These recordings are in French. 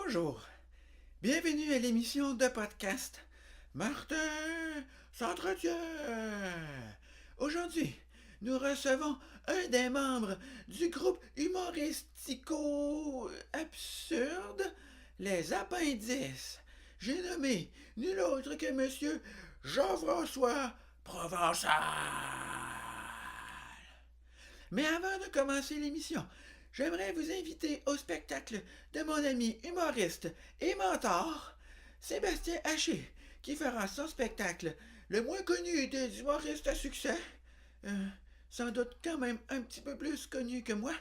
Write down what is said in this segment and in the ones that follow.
Bonjour, bienvenue à l'émission de podcast Martin s'entretient. Aujourd'hui, nous recevons un des membres du groupe humoristico-absurde Les Appendices. J'ai nommé nul autre que Monsieur Jean-François Provençal. Mais avant de commencer l'émission, j'aimerais vous inviter au spectacle de mon ami humoriste et mentor, Sébastien Haché, qui fera son spectacle le moins connu des humoristes à succès, sans doute quand même un petit peu plus connu que moi,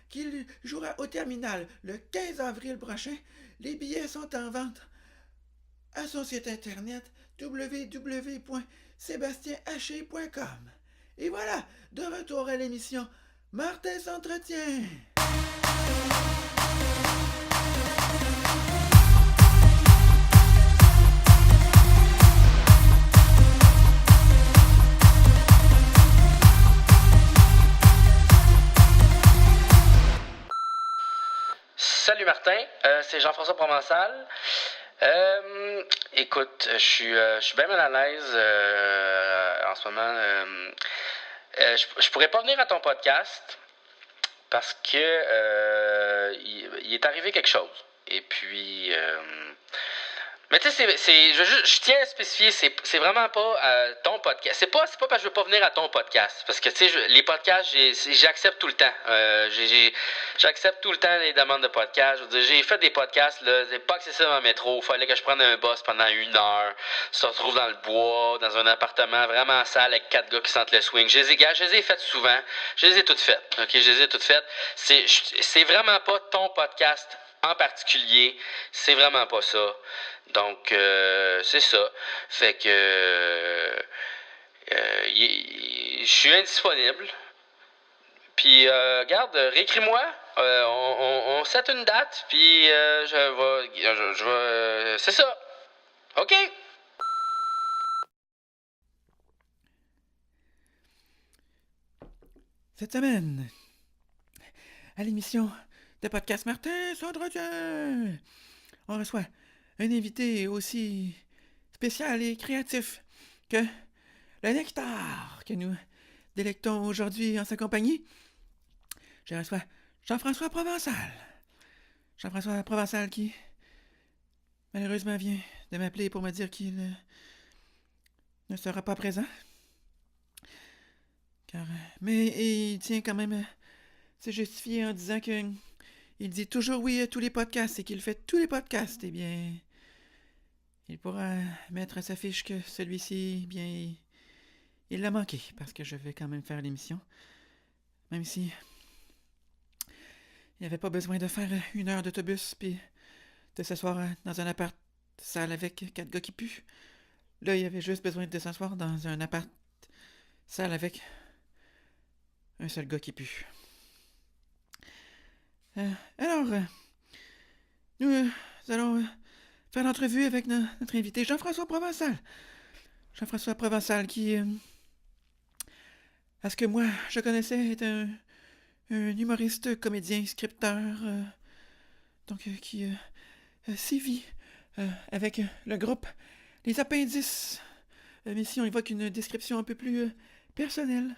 qu'il jouera au Terminal le 15 avril prochain. Les billets sont en vente à son site internet www.sébastienhaché.com. Et voilà, de retour à l'émission Martin s'entretient. Salut Martin, c'est Jean-François Provençal. Écoute, je suis bien mal à l'aise en ce moment. Je pourrais pas venir à ton podcast parce que il est arrivé quelque chose. Et puis, mais tu sais, je tiens à spécifier, c'est vraiment pas ton podcast. C'est pas parce que je veux pas venir à ton podcast. Parce que, tu sais, les podcasts, j'accepte tout le temps. J'accepte tout le temps les demandes de podcasts. Je veux dire, j'ai fait des podcasts, là, c'est pas accessible en métro. Il fallait que je prenne un bus pendant 1 heure. Se retrouve dans le bois, dans un appartement vraiment sale avec 4 gars qui sentent le swing. Je les ai faites souvent. Je les ai toutes faites. OK, je les ai toutes faites. C'est vraiment pas ton podcast en particulier. C'est vraiment pas ça. Donc, c'est ça. Fait que je suis indisponible. Puis, regarde, réécris-moi. On set une date. Puis, je vais. C'est ça. OK. Cette semaine, à l'émission de podcast Martin s'entretient, on reçoit un invité aussi spécial et créatif que le nectar que nous délectons aujourd'hui en sa compagnie. Je reçois Jean-François Provençal. Jean-François Provençal qui, malheureusement, vient de m'appeler pour me dire qu'il ne sera pas présent. Mais il tient quand même à se justifier en disant que il dit toujours oui à tous les podcasts et qu'il fait tous les podcasts. Eh bien, il pourra mettre à sa fiche que celui-ci, eh bien, il l'a manqué parce que je vais quand même faire l'émission. Même si il n'y avait pas besoin de faire 1 heure d'autobus puis de s'asseoir dans un appart sale avec 4 gars qui puent. Là, il y avait juste besoin de s'asseoir dans un appart sale avec un seul gars qui pue. Alors, nous allons faire l'entrevue avec notre invité Jean-François Provençal. Jean-François Provençal qui, à ce que moi je connaissais, est un humoriste, comédien, scripteur, donc qui sévit avec le groupe Les Appendices. Mais si on évoque une description un peu plus personnelle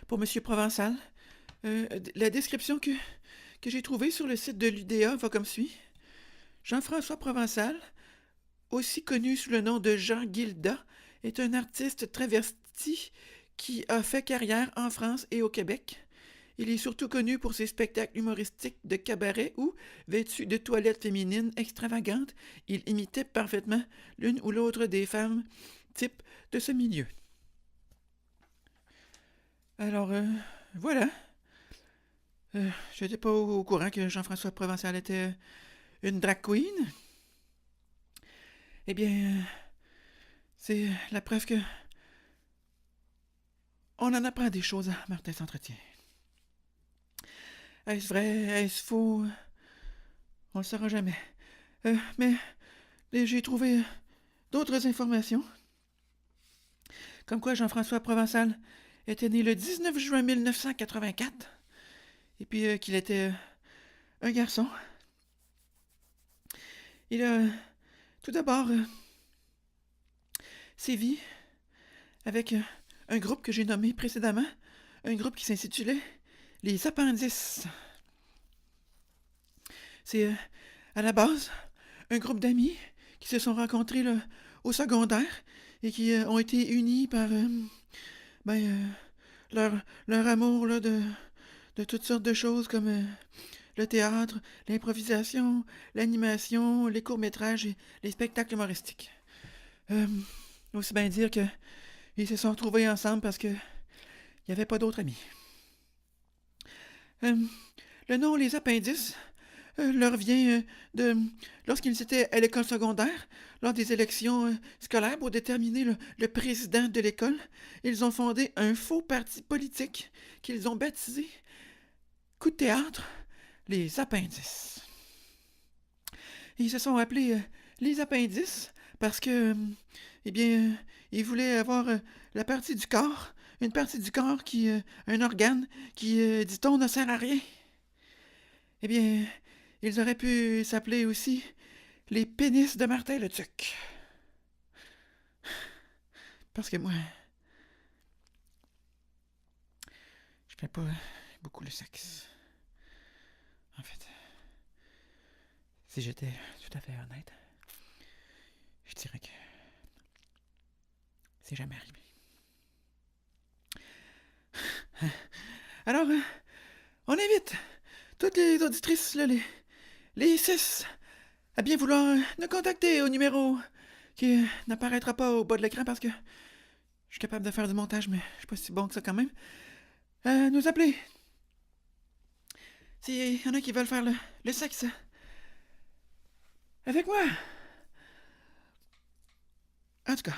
pour Monsieur Provençal, la description que j'ai trouvée sur le site de l'UDA va comme suit. Jean-François Provençal, aussi connu sous le nom de Jean Guilda, est un artiste travesti qui a fait carrière en France et au Québec. Il est surtout connu pour ses spectacles humoristiques de cabaret où, vêtu de toilettes féminines extravagantes, il imitait parfaitement l'une ou l'autre des femmes type de ce milieu. Alors, voilà. Je n'étais pas au courant que Jean-François Provençal était une drag queen. Eh bien, c'est la preuve que on en apprend des choses à Martin s'entretient. Est-ce vrai? Est-ce faux? On le saura jamais. Mais j'ai trouvé d'autres informations. Comme quoi Jean-François Provençal était né le 19 juin 1984. Et puis qu'il était un garçon. Il a tout d'abord sévi avec un groupe que j'ai nommé précédemment, un groupe qui s'intitulait les Appendices. C'est à la base un groupe d'amis qui se sont rencontrés là, au secondaire et qui ont été unis par leur amour là, de toutes sortes de choses comme le théâtre, l'improvisation, l'animation, les courts-métrages et les spectacles humoristiques. Aussi bien dire qu'ils se sont retrouvés ensemble parce que il n'y avait pas d'autres amis. Le nom Les Appendices leur vient de lorsqu'ils étaient à l'école secondaire, lors des élections scolaires pour déterminer le président de l'école, ils ont fondé un faux parti politique qu'ils ont baptisé coup de théâtre, les Appendices. Ils se sont appelés les Appendices parce que, ils voulaient avoir la partie du corps, une partie du corps qui, un organe qui, dit-on, ne sert à rien. Eh bien, ils auraient pu s'appeler aussi les pénis de Martin le Duc. Parce que moi, je fais pas beaucoup le sexe. En fait, si j'étais tout à fait honnête, je dirais que c'est jamais arrivé. Alors, on invite toutes les auditrices, là, les 6, à bien vouloir nous contacter au numéro qui n'apparaîtra pas au bas de l'écran parce que je suis capable de faire du montage, mais je suis pas si bon que ça quand même. Nous appeler. S'il y en a qui veulent faire le sexe avec moi. En tout cas.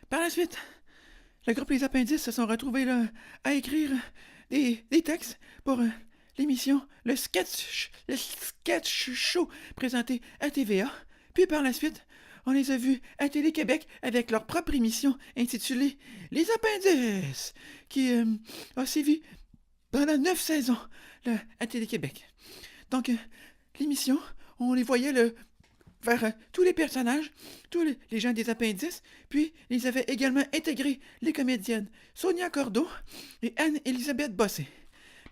Par la suite, le groupe Les Appendices se sont retrouvés là, à écrire des textes pour l'émission, le sketch show présenté à TVA. Puis par la suite, on les a vus à Télé-Québec avec leur propre émission intitulée Les Appendices, qui a sévi pendant 9 saisons là, à Télé-Québec. Donc, l'émission, on les voyait vers tous les personnages, tous les gens des Appendices, puis ils avaient également intégré les comédiennes Sonia Cordeau et Anne-Élisabeth Bossé.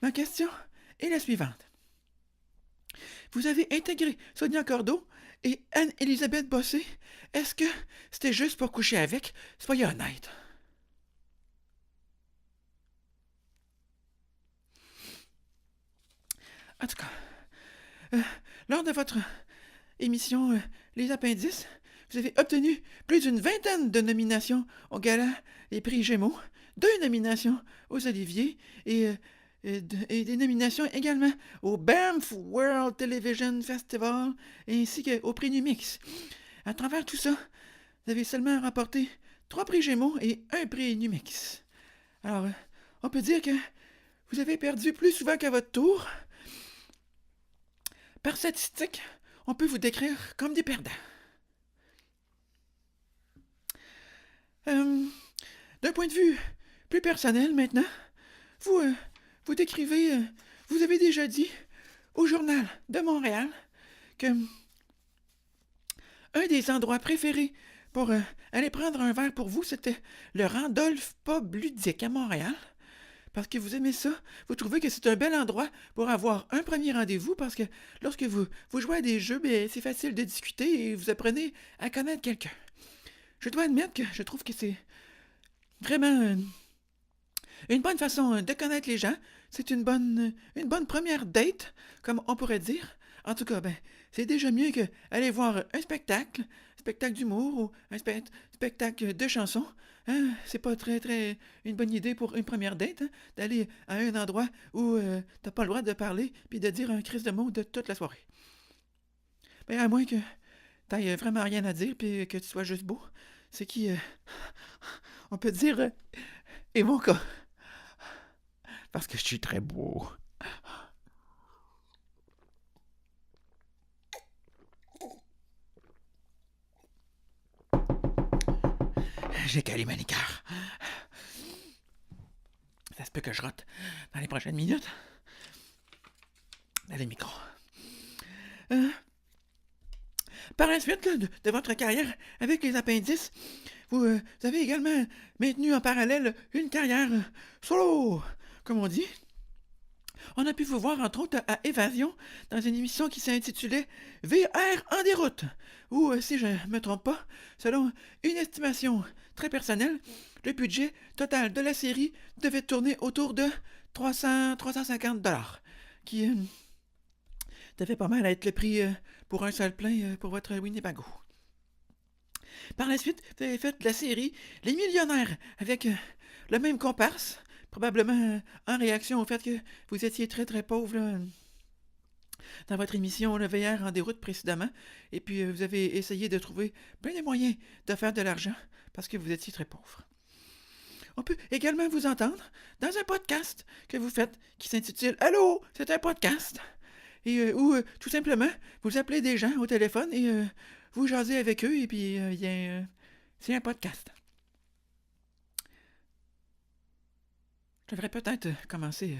Ma question est la suivante. Vous avez intégré Sonia Cordeau et Anne-Élisabeth Bossé. Est-ce que c'était juste pour coucher avec? Soyez honnête. En tout cas, lors de votre émission Les Appendices, vous avez obtenu plus d'une vingtaine de nominations au Gala et prix Gémeaux, 2 nominations aux Olivier et des nominations également au Banff World Television Festival ainsi qu'au prix Numix. À travers tout ça, vous avez seulement remporté 3 prix Gémeaux et 1 prix Numix. Alors, on peut dire que vous avez perdu plus souvent qu'à votre tour. Par statistique, on peut vous décrire comme des perdants. D'un point de vue plus personnel maintenant, vous décrivez, vous avez déjà dit au Journal de Montréal que un des endroits préférés pour aller prendre un verre pour vous, c'était le Randolph Pub Ludique à Montréal. Parce que vous aimez ça, vous trouvez que c'est un bel endroit pour avoir un premier rendez-vous parce que lorsque vous jouez à des jeux, c'est facile de discuter et vous apprenez à connaître quelqu'un. Je dois admettre que je trouve que c'est vraiment une bonne façon de connaître les gens. C'est une bonne première date, comme on pourrait dire. En tout cas, c'est déjà mieux que aller voir un spectacle d'humour ou un spectacle de chansons. Hein? C'est pas très une bonne idée pour une première date, hein? D'aller à un endroit où t'as pas le droit de parler puis de dire un crise de mots de toute la soirée. À moins que t'ailles vraiment rien à dire puis que tu sois juste beau. C'est qui, on peut dire, est mon cas. Parce que je suis très beau. J'ai calé ma liqueur. Ça se peut que je rote dans les prochaines minutes. Dans les micros. Par la suite de votre carrière avec les appendices, vous avez également maintenu en parallèle une carrière solo, comme on dit. On a pu vous voir entre autres à Évasion, dans une émission qui s'intitulait VR en déroute, où, si je ne me trompe pas, selon une estimation très personnelle, le budget total de la série devait tourner autour de 300-350$, qui devait pas mal être le prix pour un seul plein pour votre Winnebago. Par la suite, vous avez fait la série Les Millionnaires avec le même comparse, probablement en réaction au fait que vous étiez très très pauvre là, dans votre émission le VR en déroute précédemment, et puis vous avez essayé de trouver plein de moyens de faire de l'argent parce que vous étiez très pauvre. On peut également vous entendre dans un podcast que vous faites qui s'intitule Allô, c'est un podcast, et où tout simplement vous appelez des gens au téléphone et vous jasez avec eux, et puis c'est un podcast. Je devrais peut-être commencer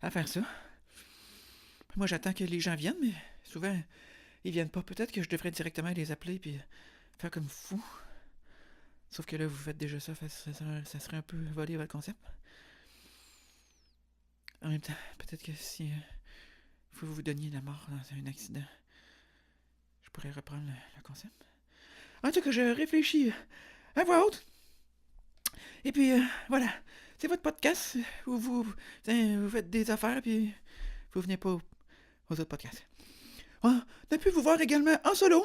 à faire ça. Moi, j'attends que les gens viennent, mais souvent, ils viennent pas. Peut-être que je devrais directement les appeler puis faire comme fou. Sauf que là, vous faites déjà ça, ça serait un peu voler votre concept. En même temps, peut-être que si vous vous donniez la mort dans un accident, je pourrais reprendre le concept. En tout cas, je réfléchis à voix haute. Et puis, voilà. C'est votre podcast où vous faites des affaires puis vous venez pas aux autres podcasts. On a pu vous voir également en solo.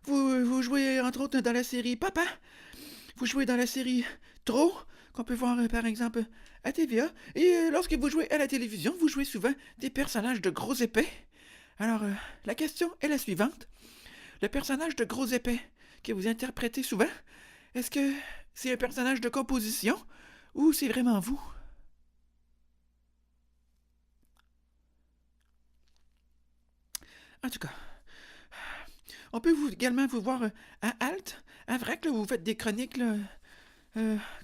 Vous jouez entre autres dans la série Papa. Vous jouez dans la série Trop, qu'on peut voir par exemple à TVA. Et lorsque vous jouez à la télévision, vous jouez souvent des personnages de gros épais. Alors, la question est la suivante. Le personnage de gros épais que vous interprétez souvent, est-ce que c'est un personnage de composition ou c'est vraiment vous? En tout cas, on peut également vous voir à Alt, à Vrac, là, où vous faites des chroniques là,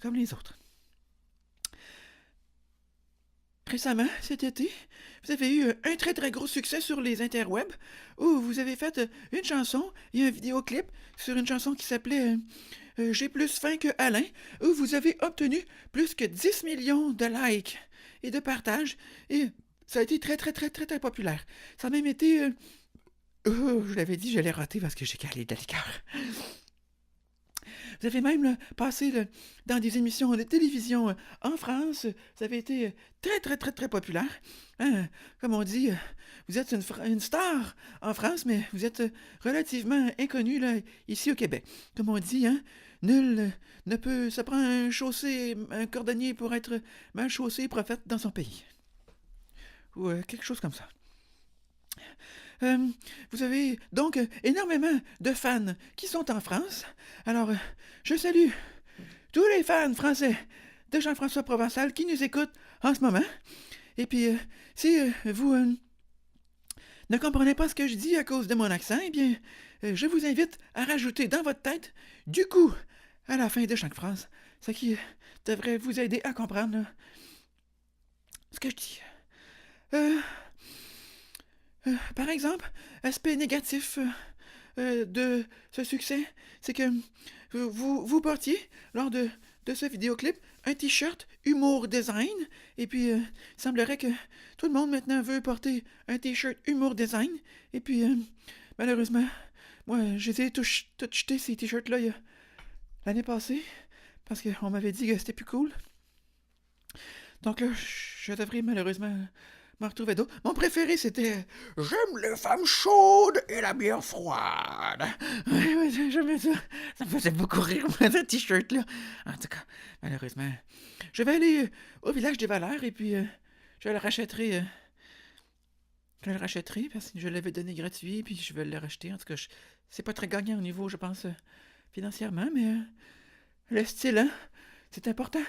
comme les autres. Récemment, cet été, vous avez eu un très très gros succès sur les interwebs, où vous avez fait une chanson et un vidéoclip sur une chanson qui s'appelait J'ai plus faim que Alain, où vous avez obtenu plus que 10 millions de likes et de partages, et ça a été très très très très très populaire. Ça a même été... je l'avais dit, je l'ai raté parce que j'ai calé de la liqueur. Vous avez même passé dans des émissions de télévision en France. Vous avez été très, très, très, très populaire. Hein? Comme on dit, vous êtes une star en France, mais vous êtes relativement inconnu là, ici au Québec. Comme on dit, hein? Nul ne peut se prendre un cordonnier pour être mal chaussé prophète dans son pays. Ou quelque chose comme ça. Vous avez donc énormément de fans qui sont en France. Alors, je salue tous les fans français de Jean-François Provençal qui nous écoutent en ce moment. Et puis, si vous ne comprenez pas ce que je dis à cause de mon accent, eh bien, je vous invite à rajouter dans votre tête « du coup » à la fin de chaque phrase, ce qui devrait vous aider à comprendre ce que je dis. Par exemple, aspect négatif de ce succès, c'est que vous portiez, lors de ce vidéoclip, un t-shirt humour design, et puis il semblerait que tout le monde maintenant veut porter un t-shirt humour design, et puis malheureusement, moi, je les ai tous jetés ces t-shirts-là l'année passée, parce qu'on m'avait dit que c'était plus cool. Donc là, je devrais malheureusement... m'en retrouver d'autres. Mon préféré, c'était « J'aime les femmes chaudes et la bière froide ». Oui, j'aimais ça. Ça me faisait beaucoup rire, moi, ce t-shirt-là. En tout cas, malheureusement, je vais aller au village des Valeurs et puis je le rachèterai. Je le rachèterai parce que je l'avais donné gratuit, puis je vais le racheter. En tout cas, c'est pas très gagnant au niveau, je pense, financièrement, mais le style, hein, c'est important.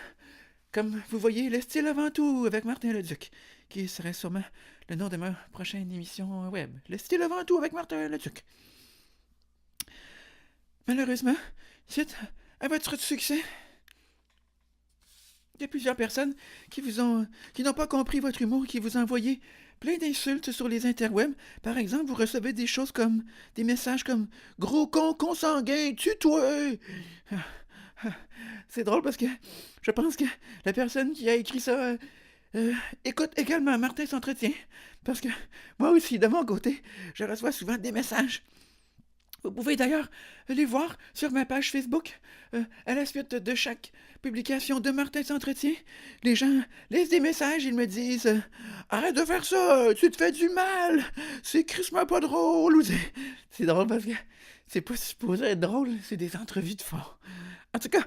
Comme vous voyez, le style avant tout avec Martin Leduc, qui serait sûrement le nom de ma prochaine émission web. Le style avant tout avec Martin Leduc. Malheureusement, suite à votre succès, il y a plusieurs personnes qui n'ont pas compris votre humour, qui vous ont envoyé plein d'insultes sur les interwebs. Par exemple, vous recevez des choses comme des messages comme gros con consanguin, tue-toi. C'est drôle parce que je pense que la personne qui a écrit ça écoute également Martin s'entretient. Parce que moi aussi, de mon côté, je reçois souvent des messages. Vous pouvez d'ailleurs les voir sur ma page Facebook. À la suite de chaque publication de Martin s'entretient, les gens laissent des messages, ils me disent arrête de faire ça, tu te fais du mal, c'est crissement pas drôle. C'est drôle parce que c'est pas supposé être drôle, c'est des entrevues de fond. En tout cas,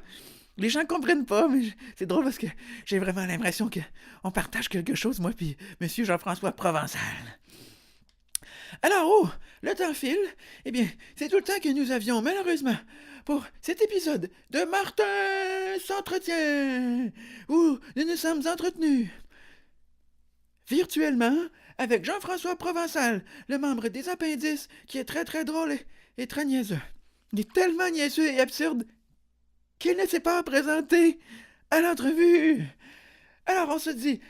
les gens comprennent pas, mais c'est drôle parce que j'ai vraiment l'impression qu'on partage quelque chose, moi puis Monsieur Jean-François Provençal. Alors, le temps file. Eh bien, c'est tout le temps que nous avions, malheureusement, pour cet épisode de Martin s'entretient, où nous nous sommes entretenus virtuellement avec Jean-François Provençal, le membre des Appendices, qui est très très drôle et très niaiseux. Il est tellement niaiseux et absurde qu'il ne s'est pas présenté à l'entrevue. Alors on se dit,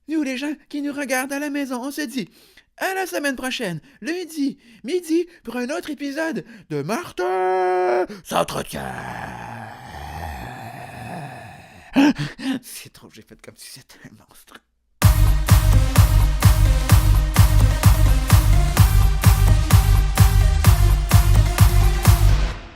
nous les gens qui nous regardent à la maison, on se dit à la semaine prochaine, lundi, midi, pour un autre épisode de Martin s'entretient. C'est trop, j'ai fait comme si c'était un monstre.